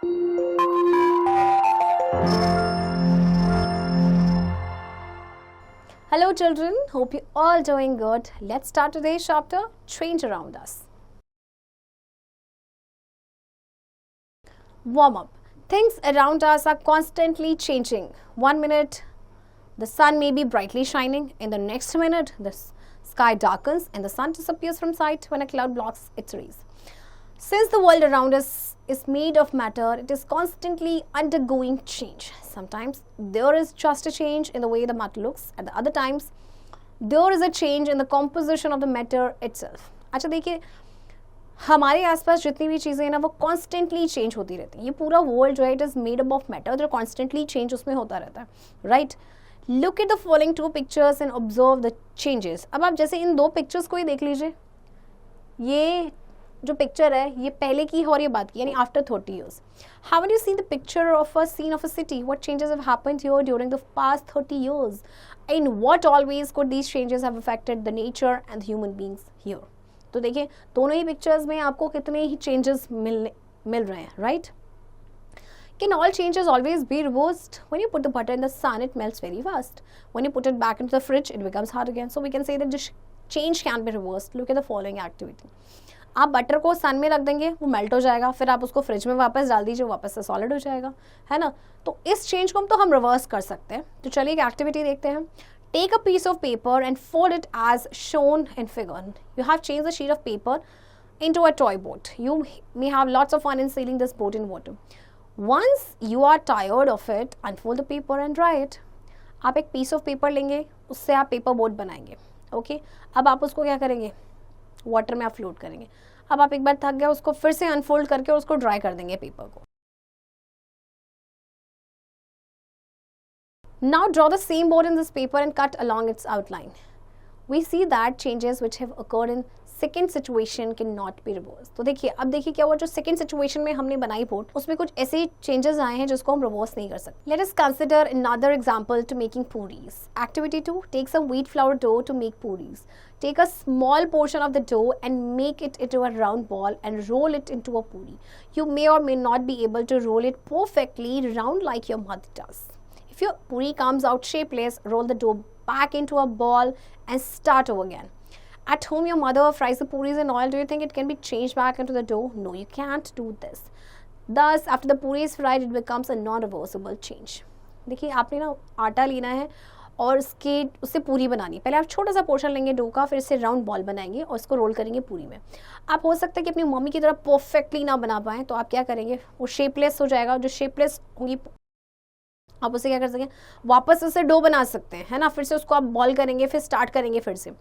Hello children, hope you all doing good. Let's start today's chapter, Change Around Us. Warm up. Things around us are constantly changing. 1 minute, the sun may be brightly shining. In the next minute, the sky darkens and the sun disappears from sight when a cloud blocks its rays. Since the world around us is made of matter, it is constantly undergoing change. Sometimes there is just a change in the way the matter looks. At the other times, there is a change in the composition of the matter itself. अच्छा देखिए, हमारे आसपास जितनी भी चीज़ें हैं ना वो कॉन्स्टेंटली चेंज होती रहती हैं. ये पूरा वर्ल्ड जो है it is made up of matter जो कॉन्स्टेंटली चेंज उसमें होता रहता है, right. Look at the following 2 pictures and observe the changes. अब आप जैसे इन 2 पिक्चर्स को ही देख लीजिए. ये जो पिक्चर है ये पहले की है और ये बात की, यानी after 30 years. How would you see the picture of a scene of a city? What changes have happened here during the past 30 years? In what all ways could these changes have affected the nature and the human beings here? तो देखिए दोनों ही pictures में आपको कितने ही changes मिल रहे हैं, right. Can all changes always be reversed? When you put the butter in the sun, it melts very fast. When you put it back into the fridge, it becomes hard again. So we can say that the change can be reversed. Look at the following activity. आप butter को सन में रख देंगे, वो melt हो जाएगा, फिर आप उसको फ्रिज में वापस डाल दीजिए, वापस से सॉलिड हो जाएगा, है ना. तो इस चेंज को हम रिवर्स कर सकते हैं. तो चलिए एक एक्टिविटी देखते हैं. Take a piece of paper and fold it as shown in figure. You have change the sheet of paper into a toy boat. You may have lots of fun in sailing this boat in water. Once you are tired of it, unfold the paper and dry it. आप एक piece of paper लेंगे, उससे आप paper boat बनाएंगे, okay. अब आप उसको क्या करेंगे, वाटर में आप फ्लोट करेंगे. अब आप एक बार थक गए, उसको फिर से अनफोल्ड करके उसको ड्राई कर देंगे पेपर को. Now draw the same boat in this paper and cut along its outline. We see that changes which have occurred in second situation can not be reverse. तो देखिए अब देखिए क्या हुआ, जो सेकेंड सिचुएशन में हमने बनाई बोट उसमें कुछ ऐसे चेंजेस आए हैं जिसको हम रिवर्स नहीं कर सकते. Let us consider another example to making puris. Activity 2, take some wheat flour dough to make puris. Take a small portion of the dough and make it into a round ball and roll it into a puri. You may or may not be able to roll it perfectly round like your mother does. If your puri comes out shapeless, roll the dough back into a ball and start over again. At home, your mother fries the puris in oil. Do you think it can be changed back into the dough? No, you can't do this. Thus, after the puri is fried, it becomes a non-reversible change. देखिए आपने ना आटा लेना है और उससे पूरी बनानी है. पहले आप छोटा सा पोर्शन लेंगे डो का, फिर इससे राउंड बॉल बनाएंगे और इसको रोल करेंगे पूरी में. आप हो सकता है कि अपनी मम्मी की तरह परफेक्टली ना बना पाएँ, तो आप क्या करेंगे, वो शेपलेस हो जाएगा. जो शेपलेस होंगी आप उसे क्या कर सकते हैं, वापस उसे डो बना सकते हैं, है ना. फिर से उसको आप बॉल करेंगे, फिर स्टार्ट करेंगे फिर से.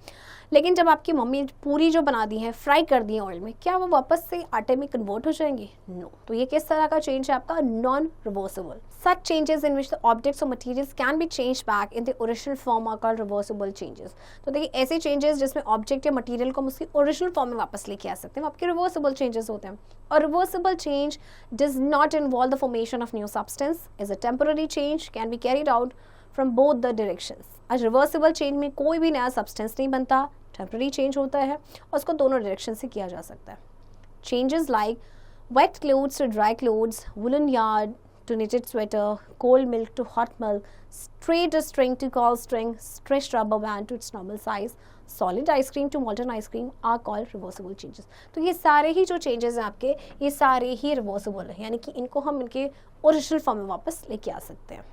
लेकिन जब आपकी मम्मी पूरी जो बना दी है, फ्राई कर दी है ऑयल में, क्या वो वापस से आटे में कन्वर्ट हो जाएंगे? नो. तो ये किस तरह का चेंज है आपका, non reversible. Such changes in which the objects और materials can be change back in the original form are called reversible changes. तो देखिए ऐसे चेंजेस जिसमें ऑब्जेक्ट या मटेरियल को हम उसकी ओरिजिनल फॉर्म में वापस लेके आ सकते हैं, वो आपके रिवर्सिबल चेंजेस होते हैं. और reversible change does not involve the formation of new substance. Is a temporary change can be carried out from both the directions. आज रिवर्सिबल चेंज में कोई भी नया सब्सटेंस नहीं बनता, टेम्पररी चेंज होता है और उसको दोनों डायरेक्शन से किया जा सकता है. Changes like wet clothes to dry clothes, woollen yarn to knitted sweater, cold milk to hot milk, straight string to cold string, stretched rubber band to its normal size, solid ice cream to molten ice cream are called reversible changes. तो ये सारे ही जो changes हैं आपके, ये सारे ही reversible हैं, यानी कि इनको हम इनके ओरिजिनल फॉर्म में वापस लेके आ सकते हैं.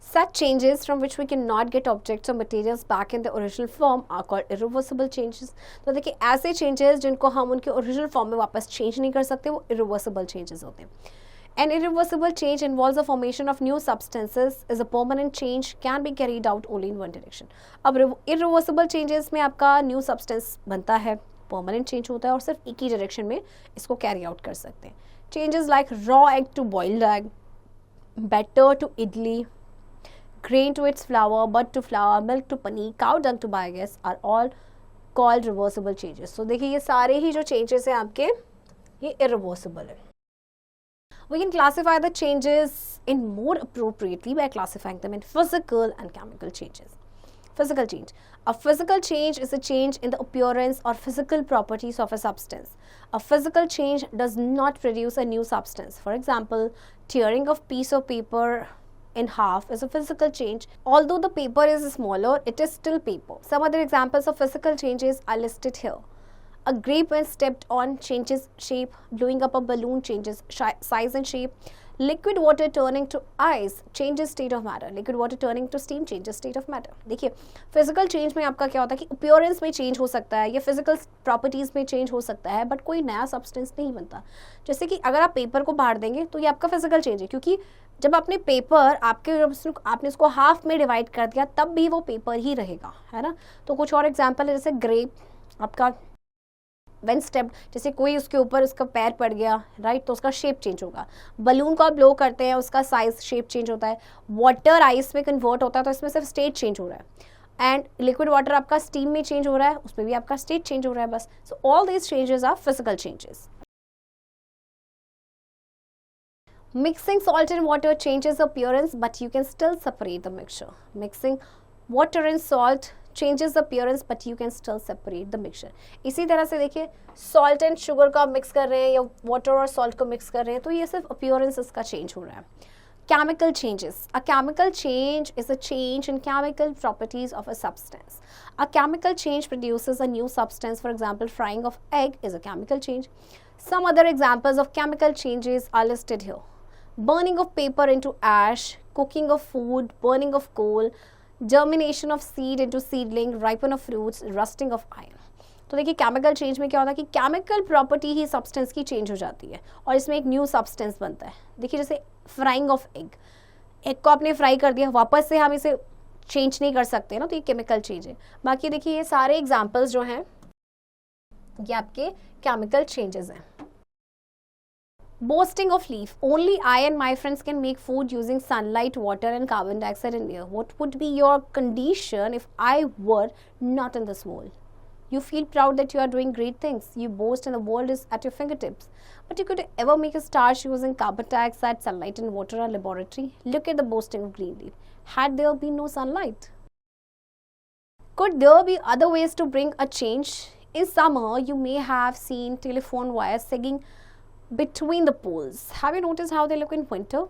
Such changes from which we cannot get objects or materials back in the original form are called irreversible changes. तो देखिए ऐसे changes जिनको हम उनके original form में वापस change नहीं कर सकते, वो irreversible changes होते हैं. An irreversible change involves the formation of new substances. Is a permanent change can be carried out only in one direction. अब irreversible changes में आपका new substance बनता है, permanent change होता है और सिर्फ एक ही direction में इसको carry out कर सकते हैं. Changes like raw egg to boiled egg, batter to idli, grain to its flour, bud to flour, milk to paneer, cow dung to biogas are all called reversible changes. So देखिए ये सारे ही जो changes हैं आपके, ये irreversible है. We can classify the changes in more appropriately by classifying them in physical and chemical changes. Physical change. A physical change is a change in the appearance or physical properties of a substance. A physical change does not produce a new substance. For example, tearing of piece of paper in half is a physical change. Although the paper is smaller, it is still paper. Some other examples of physical changes are listed here. A grape when stepped on changes shape. Blowing up a balloon changes size and shape. Liquid water turning to ice changes state of matter. Liquid water turning to steam changes state of matter. देखिए physical change में आपका क्या होता है कि appearance में change हो सकता है या फिजिकल प्रॉपर्टीज में चेंज हो सकता है, बट कोई नया सब्सटेंस नहीं बनता. जैसे कि अगर आप पेपर को फाड़ देंगे तो ये आपका फिजिकल चेंज है, क्योंकि जब आपने पेपर आपने उसको हाफ में डिवाइड कर दिया तब भी वो पेपर ही रहेगा, है ना. तो कुछ और एग्जाम्पल है, जैसे ग्रेप आपका वेन स्टेप्ड, जैसे कोई उसके ऊपर उसका पैर पड़ गया, राइट, तो उसका शेप चेंज होगा. बलून को आप ब्लो करते हैं, उसका साइज शेप चेंज होता है. वाटर आइस में कन्वर्ट होता है तो इसमें सिर्फ स्टेट चेंज हो रहा है. एंड लिक्विड वाटर आपका स्टीम में चेंज हो रहा है, उसमें भी आपका स्टेट चेंज हो रहा है बस. So all these changes are physical changes. Mixing salt and water changes appearance, but you can still separate the mixture. Mixing water and salt changes appearance, but you can still separate the mixture. इसी तरह से देखिए salt and sugar का mix कर रहे हैं या water और salt को मिक्स कर रहे हैं तो ये सिर्फ appearance इसका change हो रहा है. Chemical changes. A chemical change is a change in chemical properties of a substance. A chemical change produces a new substance. For example, frying of egg is a chemical change. Some other examples of chemical changes are listed here. Burning of paper into ash, cooking of food, burning of coal, germination of seed into seedling, ripen of fruits, rusting of iron. तो देखिए chemical change में क्या होता है कि chemical property ही substance की change हो जाती है और इसमें एक न्यू सब्सटेंस बनता है. देखिए जैसे फ्राइंग ऑफ एग, एग को आपने फ्राई कर दिया, वापस से हम इसे चेंज नहीं कर सकते ना, तो ये केमिकल चेंज है. बाकी देखिए ये सारे एग्जाम्पल्स जो हैं ये आपके केमिकल चेंजेस हैं. Boasting of leaf. Only I and my friends can make food using sunlight, water and carbon dioxide in air. What would be your condition if I were not in this world? You feel proud that you are doing great things. You boast and the world is at your fingertips. But you could ever make a starch using carbon dioxide, sunlight and water in a laboratory? Look at the boasting of green leaf. Had there been no sunlight? Could there be other ways to bring a change? In summer, you may have seen telephone wires sagging between the poles. Have you noticed how they look in winter?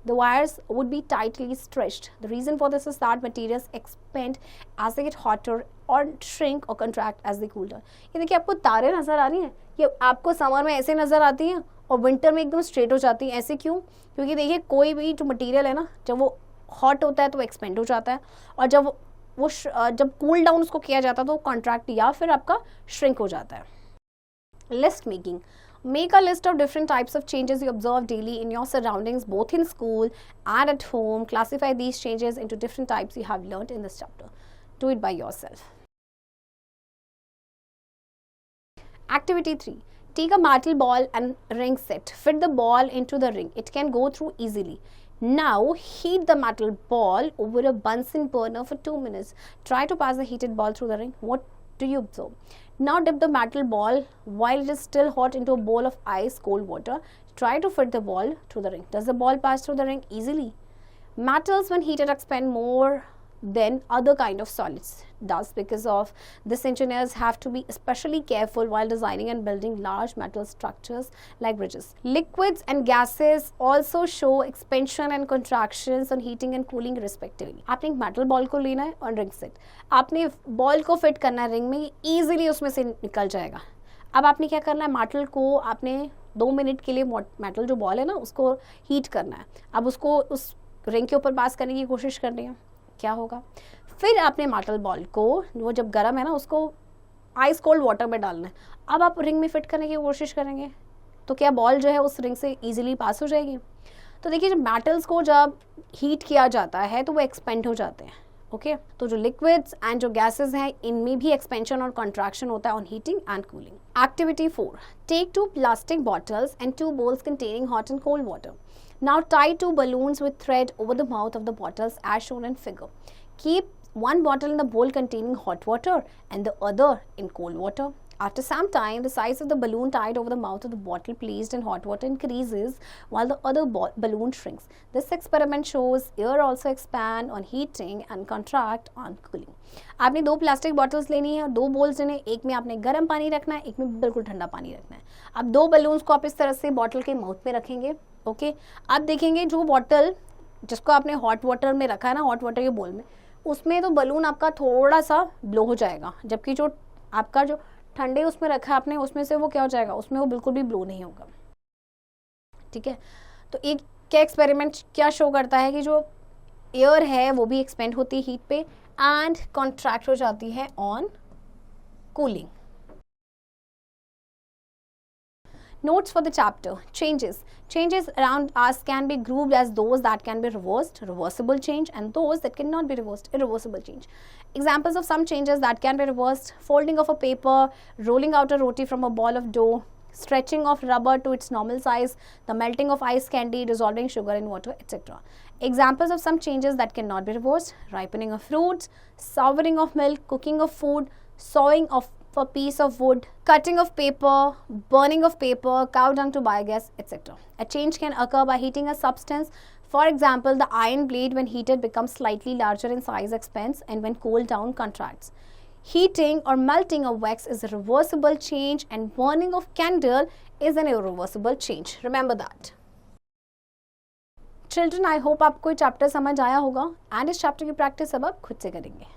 The wires would be tightly stretched. The reason for this is that materials expand as they get hotter or shrink or contract as they cool down. ये देखिए आपको तारे नज़र आ रही हैं, ये आपको summer में ऐसे नज़र आती हैं और विंटर में एकदम स्ट्रेट हो जाती हैं. ऐसे क्यों? क्योंकि देखिए कोई भी जो मटीरियल है ना, जब वो हॉट होता है तो वो एक्सपेंड हो जाता है और जब कूल डाउन उसको किया जाता है तो वो कॉन्ट्रैक्ट या फिर आपका श्रिंक हो जाता है. List making. Make a list of different types of changes you observe daily in your surroundings, both in school and at home. Classify these changes into different types you have learned in this chapter. Do it by yourself. Activity 3. Take a metal ball and ring set. Fit the ball into the ring. It can go through easily. Now, heat the metal ball over a Bunsen burner for 2 minutes. Try to pass the heated ball through the ring. What do you observe? Now dip the metal ball while it is still hot into a bowl of ice cold water. Try to fit the ball through the ring. Does the ball pass through the ring easily? Metals when heated expand more than other kind of solids. Thus, because of this, engineers have to be especially careful while designing and building large metal structures like bridges. Liquids and gases also show expansion and contractions on heating and cooling respectively. आपने एक metal ball को लेना है और ring set. आपने ball को fit करना है ring में, easily उसमें से निकल जाएगा. अब आपने क्या करना है, metal को आपने 2 मिनट के लिए metal जो ball है ना उसको heat करना है. अब उसको उस ring के ऊपर पास करने की कोशिश करनी है. क्या होगा? फिर आपने मेटल बॉल को, वो जब गर्म है ना, उसको आइस कोल्ड वाटर में डालना है. अब आप रिंग में फिट करने की कोशिश करेंगे तो क्या बॉल जो है उस रिंग से इजीली पास हो जाएगी? तो देखिए जब मेटल्स को जब हीट किया जाता है तो वो एक्सपेंड हो जाते हैं. ओके, तो जो लिक्विड्स एंड जो गैसेस हैं इनमें भी एक्सपेंशन और कॉन्ट्रैक्शन होता है on heating and cooling. Activity 4. Take 2 plastic bottles and 2 bowls containing hot and cold water. Now tie 2 balloons with thread over the mouth of the bottles as shown in figure. Keep one bottle in the bowl containing hot water and the other in cold water. After some time, the size of the balloon tied over the mouth of the bottle placed in hot water increases while the other balloon shrinks. This experiment shows air also expand on heating and contract on cooling. आपने दो plastic bottles लेनी है, दो balls लेने, एक में आपने गर्म पानी रखना है, एक में बिल्कुल ठंडा पानी रखना है. अब दो बलून्स को आप इस तरह से बॉटल के माउथ में रखेंगे. ओके, आप देखेंगे जो बॉटल जिसको आपने हॉट वाटर में रखा है ना, हॉट वाटर के बोल में, उसमें तो बलून आपका थोड़ा सा ब्लो हो जाएगा, जबकि जो आपका जो ठंडे उसमें रखा है आपने, उसमें से वो क्या हो जाएगा, उसमें वो बिल्कुल भी ब्लो नहीं होगा. ठीक है, तो एक क्या एक्सपेरिमेंट क्या शो करता है कि जो एयर है वो भी एक्सपेंड होती है हीट पे एंड कॉन्ट्रैक्ट हो जाती है on cooling. Notes for the chapter. Changes around us can be grouped as those that can be reversed, reversible change, and those that cannot be reversed, irreversible change. Examples of some changes that can be reversed: folding of a paper, rolling out a roti from a ball of dough, stretching of rubber to its normal size, the melting of ice candy, dissolving sugar in water, etc. Examples of some changes that cannot be reversed: ripening of fruits, souring of milk, cooking of food, sawing of a piece of wood, cutting of paper, burning of paper, cow dung to biogas, etc. A change can occur by heating a substance. For example, the iron blade when heated becomes slightly larger in size, expands, and when cooled down contracts. Heating or melting of wax is a reversible change, and burning of candle is an irreversible change. Remember that. Children, I hope आपको ये chapter समझ आया होगा and इस chapter की practice अब आप खुद से करेंगे.